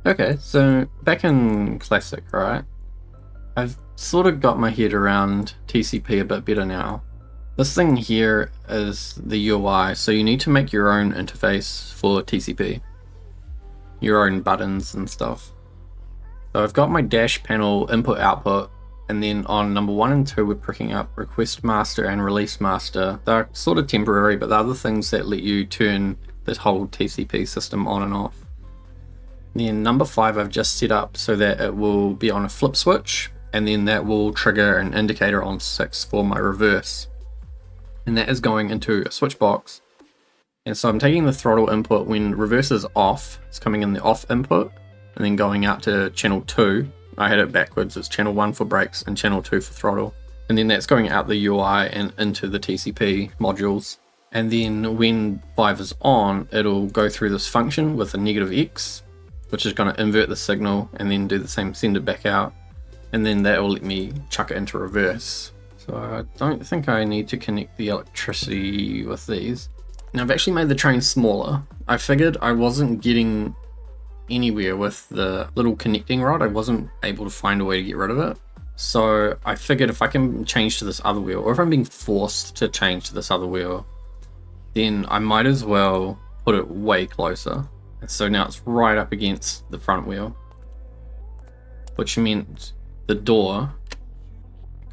Okay, so back in Classic, right? I've sort of got my head around TCP a bit better now. This thing here is the UI, so you need to make your own interface for TCP. Your own buttons and stuff. So I've got my dash panel input output, and then on number 1 and 2 we're picking up request master and release master. They're sort of temporary, but they're the things that let you turn this whole TCP system on and off. Then number 5 I've just set up so that it will be on a flip switch, and then that will trigger an indicator on 6 for my reverse. And that is going into a switch box. And so I'm taking the throttle input when reverse is off, it's coming in the off input, and then going out to channel 2. I had it backwards, it's channel 1 for brakes and channel 2 for throttle. And then that's going out the UI and into the TCP modules. And then when 5 is on, it'll go through this function with a negative X, which is going to invert the signal and then do the same, send it back out. And then that will let me chuck it into reverse. So I don't think I need to connect the electricity with these. Now I've actually made the train smaller. I figured I wasn't getting anywhere with the little connecting rod. I wasn't able to find a way to get rid of it. So I figured if I can change to this other wheel, or if I'm being forced to change to this other wheel, then I might as well put it way closer. And so now it's right up against the front wheel, which meant the door,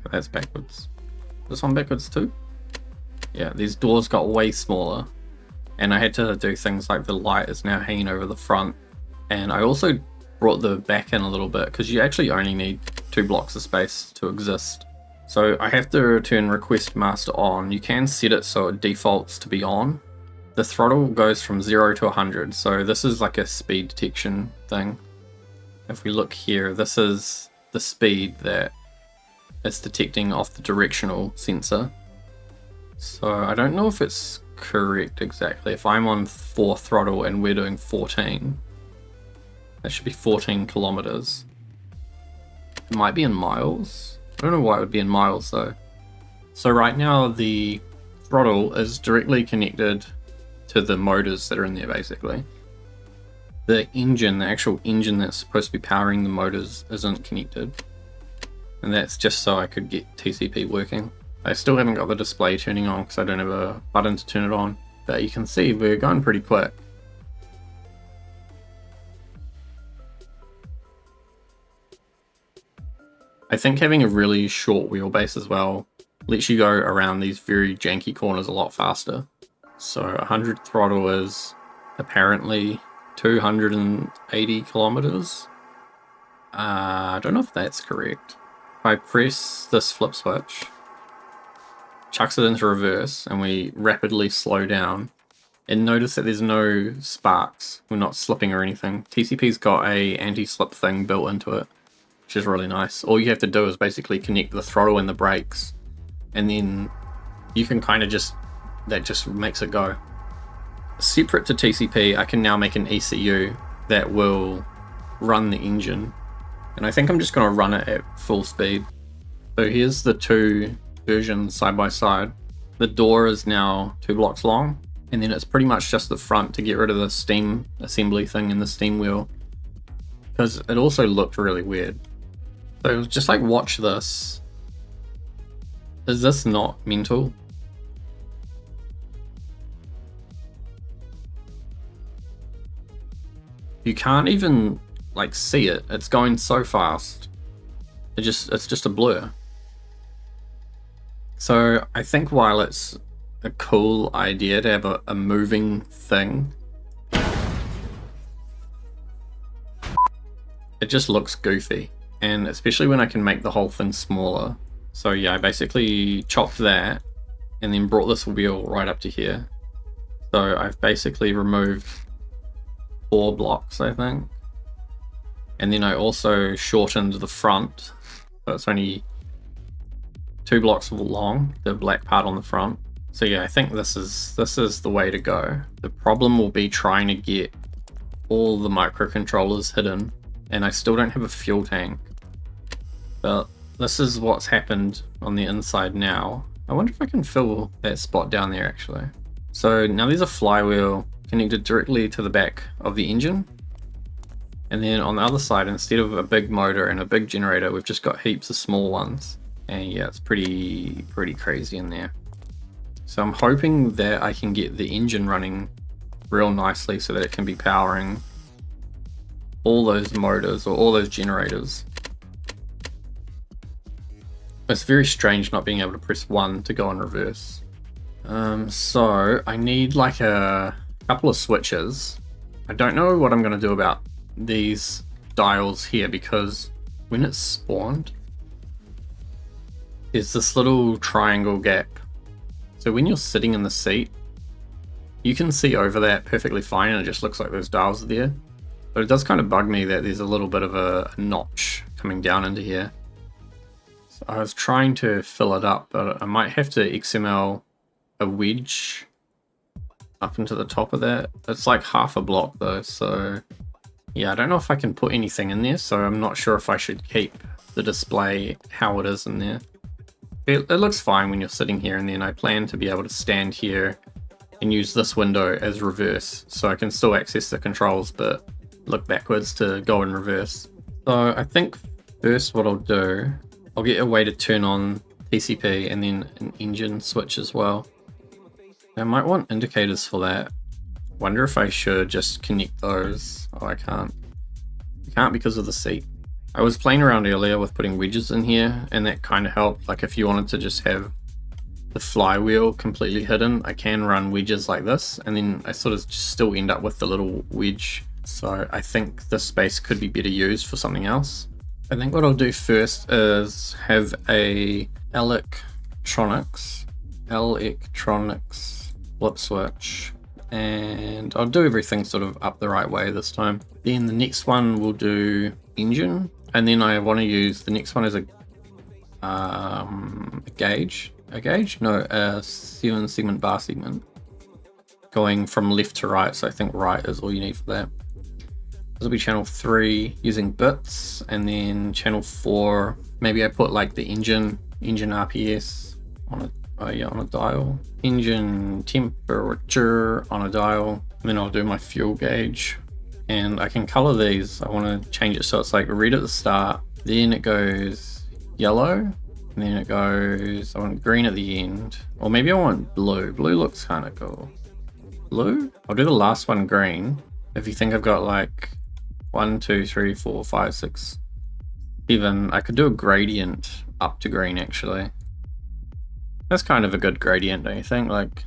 okay, that's backwards. This one backwards too? Yeah, these doors got way smaller, and I had to do things like the light is now hanging over the front. And I also brought the back in a little bit because you actually only need 2 blocks of space to exist. So I have to turn request master on. You can set it so it defaults to be on. The throttle goes from 0 to 100, so this is like a speed detection thing. If we look here, this is the speed that it's detecting off the directional sensor. So I don't know if it's correct exactly. If I'm on 4 throttle and we're doing 14, that should be 14 kilometers. It might be in miles. I don't know why it would be in miles though. So right now the throttle is directly connected to the motors that are in there basically. The engine, the actual engine that's supposed to be powering the motors, isn't connected. And that's just so I could get TCP working. I still haven't got the display turning on because I don't have a button to turn it on. But you can see we're going pretty quick. I think having a really short wheelbase as well lets you go around these very janky corners a lot faster. So 100 throttle is apparently 280 kilometers. I don't know if that's correct. If I press this flip switch, chucks it into reverse, and we rapidly slow down, and notice that there's no sparks. We're not slipping or anything. TCP's got a anti-slip thing built into it, which is really nice. All you have to do is basically connect the throttle and the brakes, and then you can kind of that just makes it go. Separate to TCP, I can now make an ECU that will run the engine, and I think I'm just going to run it at full speed. So here's the 2 versions side by side. The door is now 2 blocks long, and then it's pretty much just the front to get rid of the steam assembly thing and the steam wheel, because it also looked really weird. So just like watch this. Is this not mental? You can't even like see it. It's going so fast. It's just a blur. So I think while it's a cool idea to have a moving thing, it just looks goofy. And especially when I can make the whole thing smaller. So yeah, I basically chopped that and then brought this wheel right up to here. So I've basically removed 4 blocks, I think. And then I also shortened the front. So it's only 2 blocks long, the black part on the front. So yeah, I think this is the way to go. The problem will be trying to get all the microcontrollers hidden, and I still don't have a fuel tank. But this is what's happened on the inside now. I wonder if I can fill that spot down there actually. So now there's a flywheel connected directly to the back of the engine. And then on the other side, instead of a big motor and a big generator, we've just got heaps of small ones. And yeah, it's pretty crazy in there. So I'm hoping that I can get the engine running real nicely so that it can be powering all those motors or all those generators. It's very strange not being able to press 1 to go in reverse. So I need like a couple of switches. I don't know what I'm going to do about these dials here, because when it's spawned, there's this little triangle gap. So when you're sitting in the seat, you can see over that perfectly fine and it just looks like those dials are there. But it does kind of bug me that there's a little bit of a notch coming down into here. So I was trying to fill it up, but I might have to XML a wedge up into the top of that. It's like half a block though, so yeah, I don't know if I can put anything in there, so I'm not sure if I should keep the display how it is in there. It looks fine when you're sitting here, and then I plan to be able to stand here and use this window as reverse, so I can still access the controls but look backwards to go in reverse. So I think first what I'll do, I'll get a way to turn on TCP and then an engine switch as well. I might want indicators for that. Wonder if I should just connect those. Oh, I can't. I can't because of the seat. I was playing around earlier with putting wedges in here, and that kind of helped. Like if you wanted to just have the flywheel completely hidden, I can run wedges like this, and then I sort of still end up with the little wedge. So I think this space could be better used for something else. I think what I'll do first is have a electronics flip switch, and I'll do everything sort of up the right way this time. Then the next one we'll do engine, and then I want to use the next one as a gauge. No, a 7 segment bar segment going from left to right, so I think right is all you need for that. This will be channel 3 using bits, and then channel 4, maybe I put like the engine RPS on a on a dial, engine temperature on a dial, and then I'll do my fuel gauge. And I can color these. I want to change it so it's like red at the start, then it goes yellow, and then it goes, I want green at the end, or maybe I want blue. Blue looks kind of cool. Blue? I'll do the last one green. If you think I've got like 1, 2, 3, 4, 5, 6, 7, I could do a gradient up to green actually. That's kind of a good gradient, don't you think? Like,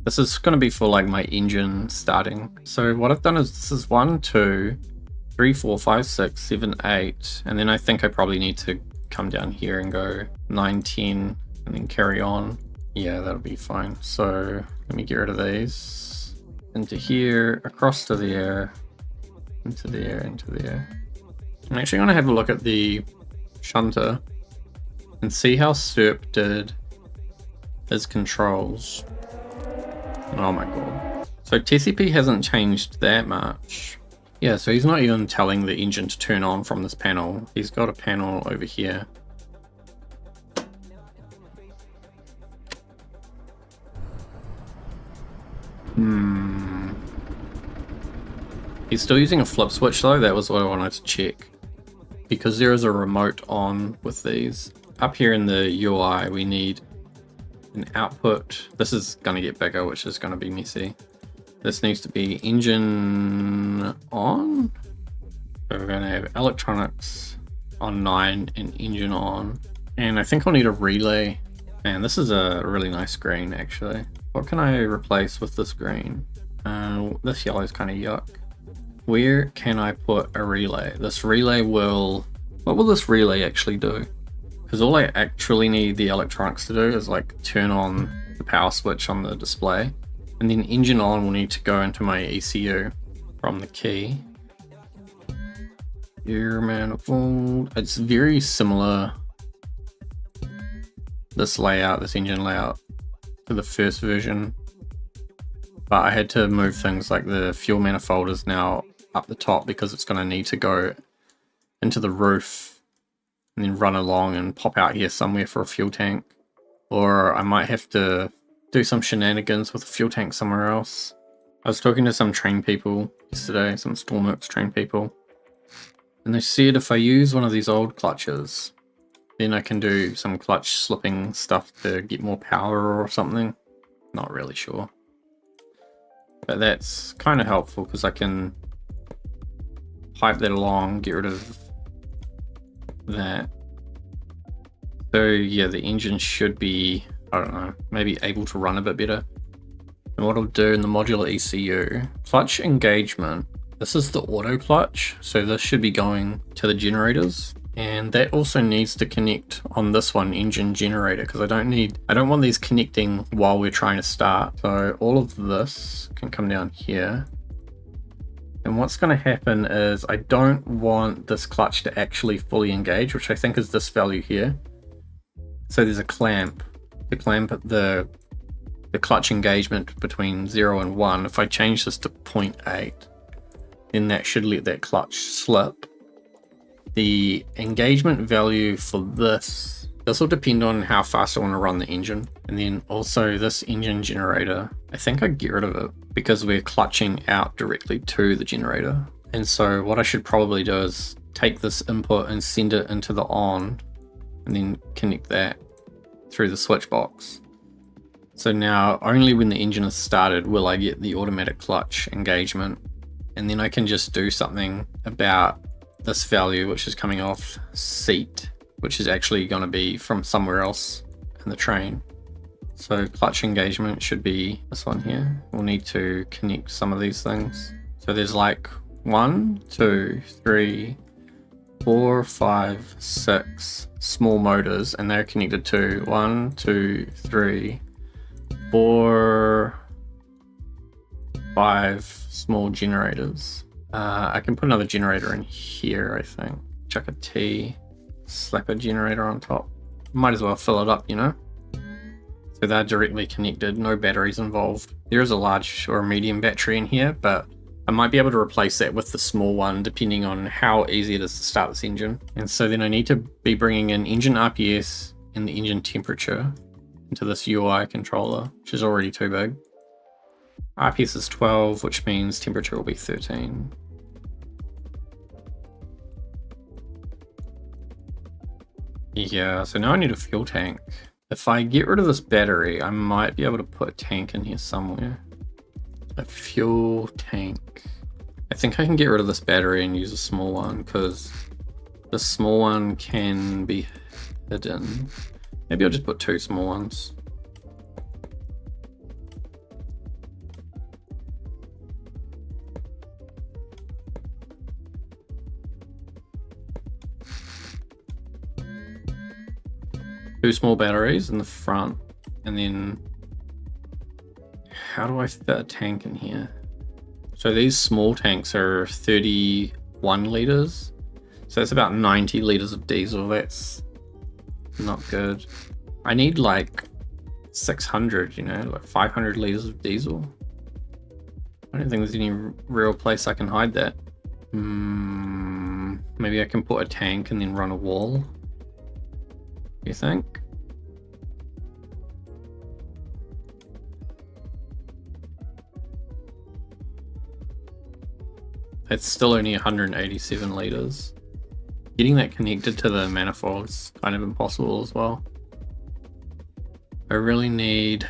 this is going to be for like my engine starting. So what I've done is this is 1, 2, 3, 4, 5, 6, 7, 8, and then I think I probably need to come down here and go 9, 10, and then carry on. Yeah, that'll be fine. So let me get rid of these. Into here, across to there, into there, into there. I'm actually going to have a look at the shunter and see how Serp did his controls. Oh my god. So TCP hasn't changed that much. Yeah, so he's not even telling the engine to turn on from this panel. He's got a panel over here. He's still using a flip switch though, that was what I wanted to check. Because there is a remote on with these. Up here in the UI we need an output. This is going to get bigger, which is going to be messy. This needs to be engine on. So we're going to have electronics on 9 and engine on. And I think I'll need a relay. Man, this is a really nice green actually. What can I replace with this green? This yellow is kind of yuck. Where can I put a relay? This relay will... What will this relay actually do? Because all I actually need the electronics to do is like turn on the power switch on the display. And then engine on will need to go into my ECU from the key. Gear manifold. It's very similar, this layout, this engine layout, to the first version. But I had to move things like the fuel manifold is now up the top because it's going to need to go into the roof and then run along and pop out here somewhere for a fuel tank. Or I might have to do some shenanigans with a fuel tank somewhere else. I was talking to some train people yesterday, some Stormworks train people, and they said if I use one of these old clutches, then I can do some clutch slipping stuff to get more power or something. Not really sure. But that's kind of helpful because I can pipe that along, get rid of that. So yeah, the engine should be, I don't know, maybe able to run a bit better. And what I'll do in the modular ECU, clutch engagement, this is the auto clutch, so this should be going to the generators. And that also needs to connect on this one, engine generator, because I don't want these connecting while we're trying to start. So all of this can come down here. And what's going to happen is I don't want this clutch to actually fully engage, which I think is this value here. So there's a clamp to clamp the clutch engagement between 0 and 1. If I change this to 0.8, then that should let that clutch slip. The engagement value for this will depend on how fast I want to run the engine. And then also this engine generator, I think I get rid of it because we're clutching out directly to the generator. And so what I should probably do is take this input and send it into the on and then connect that through the switch box. So now only when the engine is started will I get the automatic clutch engagement. And then I can just do something about this value, which is coming off seat, which is actually going to be from somewhere else in the train. So clutch engagement should be this one here. We'll need to connect some of these things. So there's like 1, 2, 3, 4, 5, 6 small motors, and they're connected to 1, 2, 3, 4, 5 small generators. I can put another generator in here, I think. Chuck a T, slap a generator on top. Might as well fill it up, you know? So they're directly connected, no batteries involved. There is a large or a medium battery in here, but I might be able to replace that with the small one depending on how easy it is to start this engine. And so then I need to be bringing in engine RPS and the engine temperature into this UI controller, which is already too big. RPS is 12, which means temperature will be 13. Yeah, so now I need a fuel tank. If I get rid of this battery, I might be able to put a tank in here somewhere. A fuel tank. I think I can get rid of this battery and use a small one because the small one can be hidden. Maybe I'll just put 2 small ones. Two small batteries in the front, and then how do I fit a tank in here? So these small tanks are 31 liters, so that's about 90 liters of diesel. That's not good. I need like 600, you know, like 500 liters of diesel. I don't think there's any real place I can hide that. Maybe I can put a tank and then run a wall. You think? It's still only 187 liters. Getting that connected to the manifold is kind of impossible as well. I really need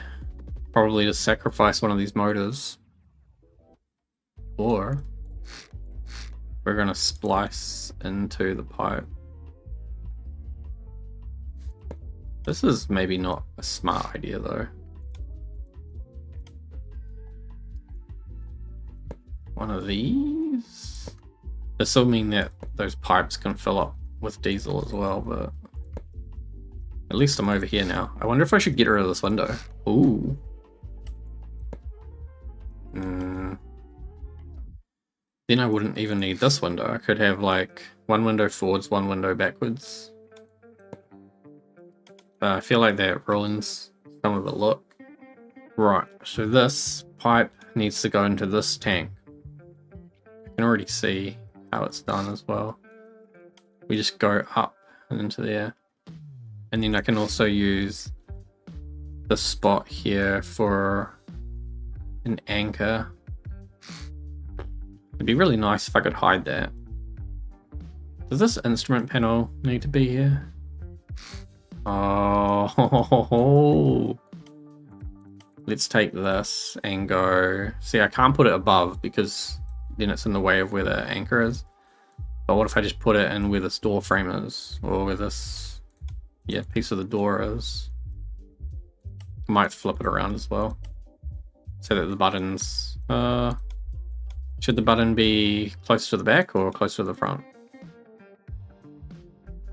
probably to sacrifice one of these motors, or we're going to splice into the pipe. This is maybe not a smart idea though. One of these? This will mean that those pipes can fill up with diesel as well, but at least I'm over here now. I wonder if I should get rid of this window. Ooh. Then I wouldn't even need this window. I could have like one window forwards, one window backwards. I feel like that ruins some of the look. Right, so this pipe needs to go into this tank. I can already see how it's done as well. We just go up and into there. And then I can also use this spot here for an anchor. It'd be really nice if I could hide that. Does this instrument panel need to be here? Oh, let's take this and go. See, I can't put it above because then it's in the way of where the anchor is. But what if I just put it in where this door frame is, or where this, yeah, piece of the door is? I might flip it around as well, so that the buttons. Should the button be close to the back or close to the front?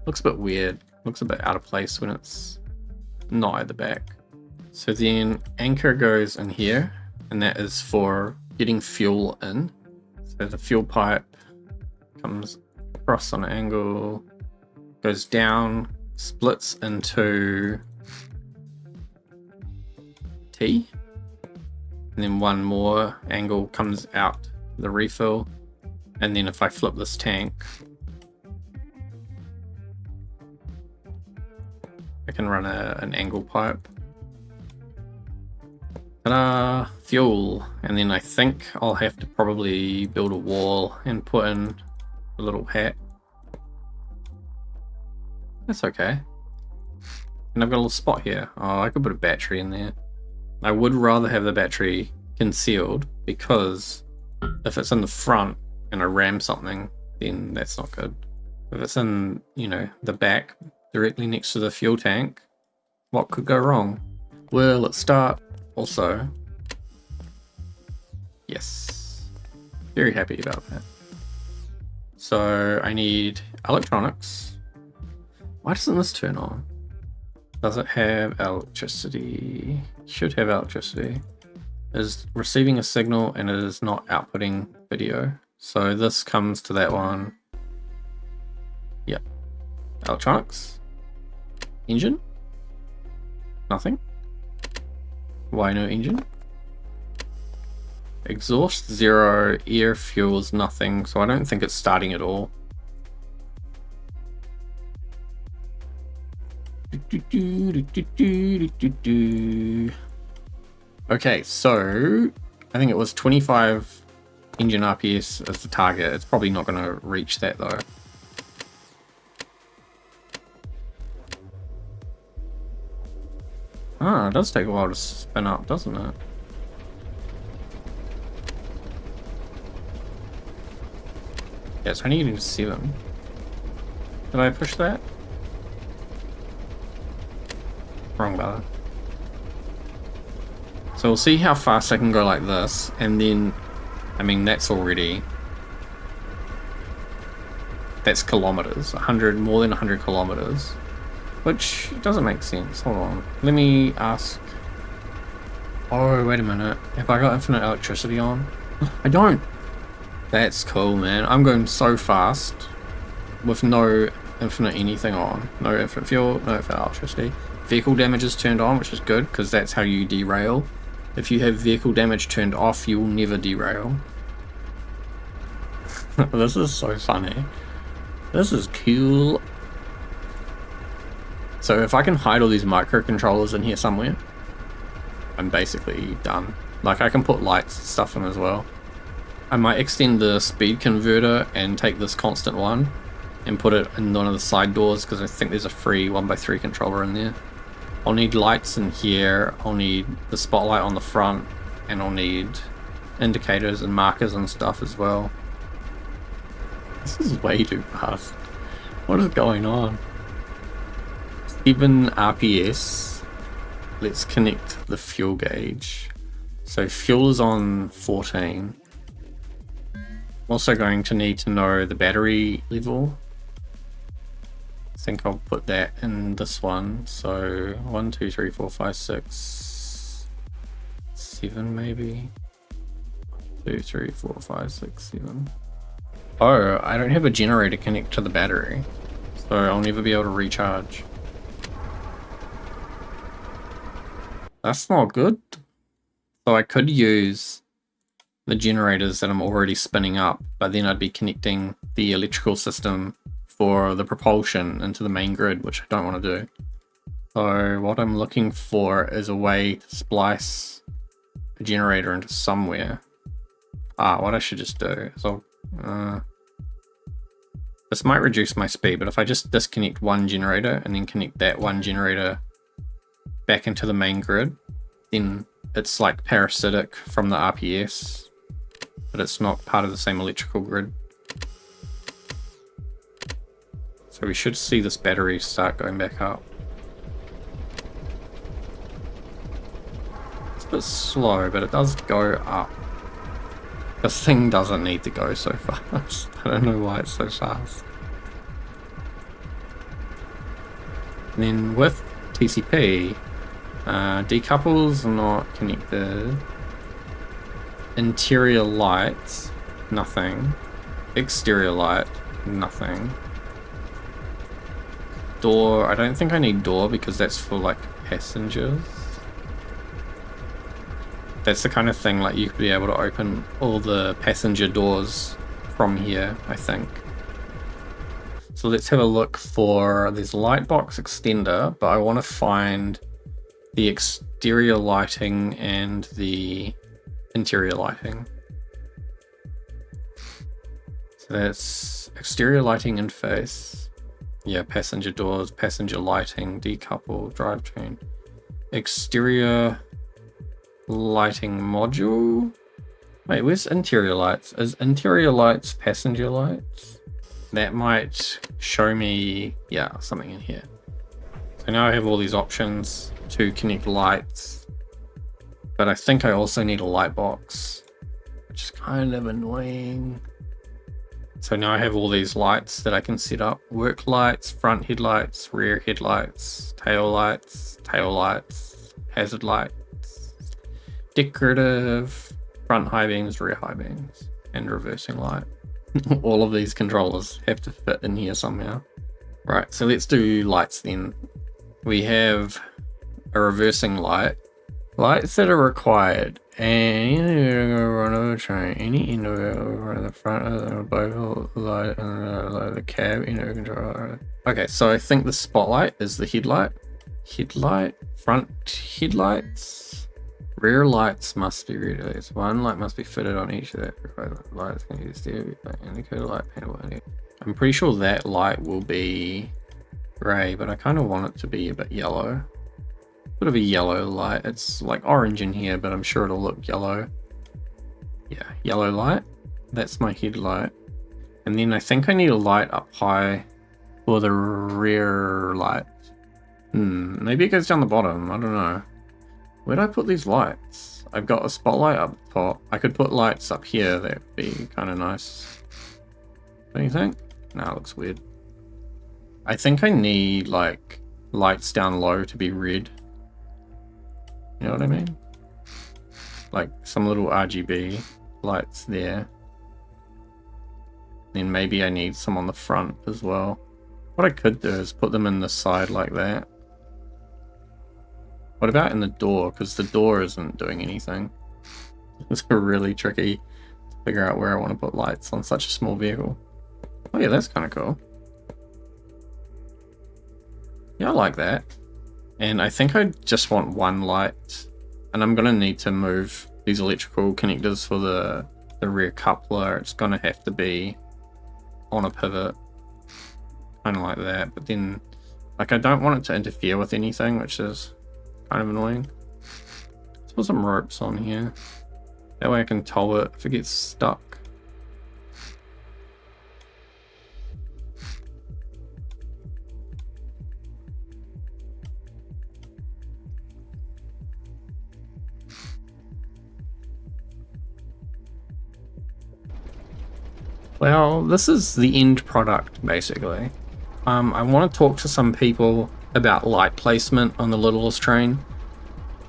Looks a bit weird. Looks a bit out of place when it's not at the back. So then anchor goes in here, and that is for getting fuel in. So the fuel pipe comes across on an angle, goes down, splits into T, and then one more angle comes out the refill. And then if I flip this tank, I can run an angle pipe. Ta-da! Fuel. And then I think I'll have to probably build a wall and put in a little hat. That's okay. And I've got a little spot here. Oh, I could put a battery in there. I would rather have the battery concealed, because if it's in the front and I ram something, then that's not good. If it's in, you know, the back, directly next to the fuel tank, what could go wrong? Well, let's start. Also, yes, very happy about that. So I need electronics. Why doesn't this turn on? Does it have electricity? Should have electricity. Is receiving a signal and it is not outputting video. So this comes to that one. Yep. Electronics. Engine. Nothing. Why no engine? Exhaust 0, air fuels nothing, so I don't think it's starting at all. Okay, so I think it was 25 engine RPS as the target. It's probably not going to reach that though. Ah, it does take a while to spin up, doesn't it? Yeah, it's only getting to 7. Did I push that? Wrong button. So we'll see how fast I can go like this, and then, I mean, that's already, that's kilometers, 100, more than 100 kilometers, which doesn't make sense. Hold on, let me ask. Oh, wait a minute, have I got infinite electricity on? I don't. That's cool, man. I'm going so fast with no infinite anything on. No infinite fuel, no infinite electricity. Vehicle damage is turned on, which is good, because that's how you derail. If you have vehicle damage turned off, you will never derail. This is so funny. This is cool. So if I can hide all these microcontrollers in here somewhere, I'm basically done. Like, I can put lights and stuff in as well. I might extend the speed converter and take this constant one and put it in one of the side doors, because I think there's a free 1x3 controller in there. I'll need lights in here, I'll need the spotlight on the front, and I'll need indicators and markers and stuff as well. This is way too fast. What is going on? 7 RPS. Let's connect the fuel gauge. So fuel is on 14. I'm also going to need to know the battery level. I think I'll put that in this one. So 1, 2, 3, 4, 5, 6, 7 maybe. 2, 3, 4, 5, 6, 7. Oh, I don't have a generator connect to the battery, so I'll never be able to recharge. That's not good. So I could use the generators that I'm already spinning up, but then I'd be connecting the electrical system for the propulsion into the main grid, which I don't want to do. So what I'm looking for is a way to splice a generator into somewhere. What I should just do is this might reduce my speed, but if I just disconnect one generator and then connect that one generator back into the main grid, then it's like parasitic from the RPS, but it's not part of the same electrical grid. So we should see this battery start going back up. It's a bit slow, but it does go up. This thing doesn't need to go so fast. I don't know why it's so fast. And then with TCP, decouples not connected. Interior lights, nothing. Exterior light, nothing. Door, I don't think I need door because that's for like passengers. That's the kind of thing like you could be able to open all the passenger doors from here, I think. So let's have a look for this light box extender, but I want to find the exterior lighting and the interior lighting. So that's exterior lighting interface. Yeah, passenger doors, passenger lighting, decouple, drivetrain. Exterior lighting module. Wait, where's interior lights? Is interior lights passenger lights? That might show me, yeah, something in here. So now I have all these options to connect lights, but I think I also need a light box, which is kind of annoying. So now I have all these lights that I can set up. Work lights, front headlights, rear headlights, tail lights, hazard lights, decorative, front high beams, rear high beams, and reversing light. All of these controllers have to fit in here somehow. Right, so let's do lights then. We have a reversing light. Lights that are required. And run over train. Any end of it over the front of the both light and the cab control. Okay, so I think the spotlight is the headlight. Headlight, front headlights. Rear lights must be read. One light must be fitted on each of that. Lights can use the indicator light panel. I'm pretty sure that light will be grey, but I kind of want it to be a bit yellow. Bit of a yellow light. It's like orange in here, but I'm sure it'll look yellow. Yeah, yellow light. That's my headlight. And then I think I need a light up high for the rear light. Maybe it goes down the bottom. I don't know. Where'd I put these lights? I've got a spotlight up top. I could put lights up here. That'd be kind of nice. Don't you think? Nah, it looks weird. I think I need like lights down low to be red. You know what I mean? Like some little RGB lights there. Then maybe I need some on the front as well. What I could do is put them in the side like that. What about in the door? Because the door isn't doing anything. It's really tricky to figure out where I want to put lights on such a small vehicle. Oh yeah, that's kind of cool. Yeah, I like that. And I think I just want one light. And I'm going to need to move these electrical connectors for the rear coupler. It's going to have to be on a pivot. Kind of like that. But then, like, I don't want it to interfere with anything, which is kind of annoying. Let's put some ropes on here. That way I can tow it if it gets stuck. Well, this is the end product, basically. I want to talk to some people about light placement on the littlest train.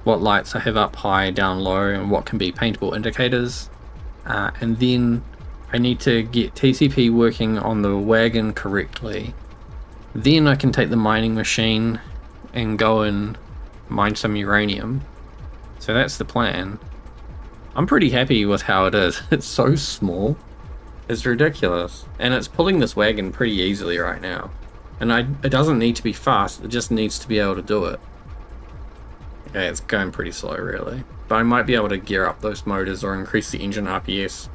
What lights I have up high, down low, and what can be paintable indicators. And then I need to get TCP working on the wagon correctly. Then I can take the mining machine and go and mine some uranium. So that's the plan. I'm pretty happy with how it is. It's so small. It's ridiculous. And it's pulling this wagon pretty easily right now. And it doesn't need to be fast, it just needs to be able to do it. Okay, it's going pretty slow really. But I might be able to gear up those motors or increase the engine RPS.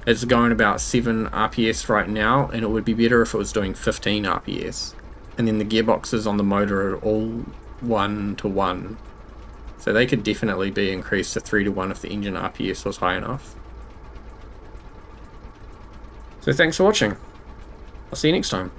It's going about 7 RPS right now, and it would be better if it was doing 15 RPS. And then the gearboxes on the motor are all 1-to-1. So they could definitely be increased to 3-to-1 if the engine RPS was high enough. So thanks for watching. I'll see you next time.